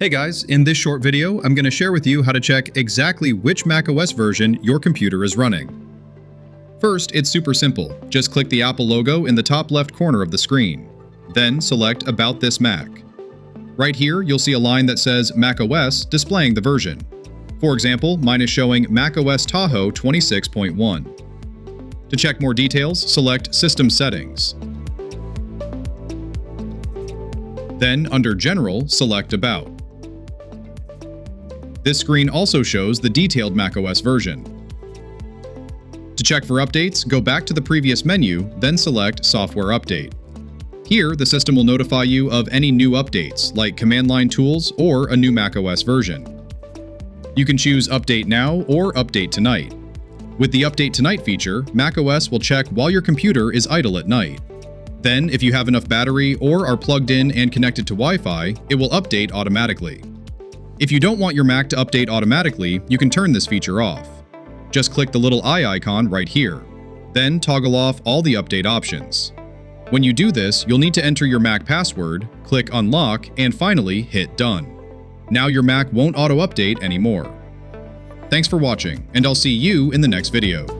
Hey guys, in this short video, I'm going to share with you how to check exactly which macOS version your computer is running. First, it's super simple. Just click the Apple logo in the top left corner of the screen. Then select About This Mac. Right here, you'll see a line that says macOS displaying the version. For example, mine is showing macOS Tahoe 26.1. To check more details, select System Settings. Then, under General, select About. This screen also shows the detailed macOS version. To check for updates, go back to the previous menu, then select Software Update. Here, the system will notify you of any new updates, like command line tools or a new macOS version. You can choose Update Now or Update Tonight. With the Update Tonight feature, macOS will check while your computer is idle at night. Then, if you have enough battery or are plugged in and connected to Wi-Fi, it will update automatically. If you don't want your Mac to update automatically, you can turn this feature off. Just click the little eye icon right here. Then toggle off all the update options. When you do this, you'll need to enter your Mac password, click Unlock, and finally hit Done. Now your Mac won't auto-update anymore. Thanks for watching, and I'll see you in the next video.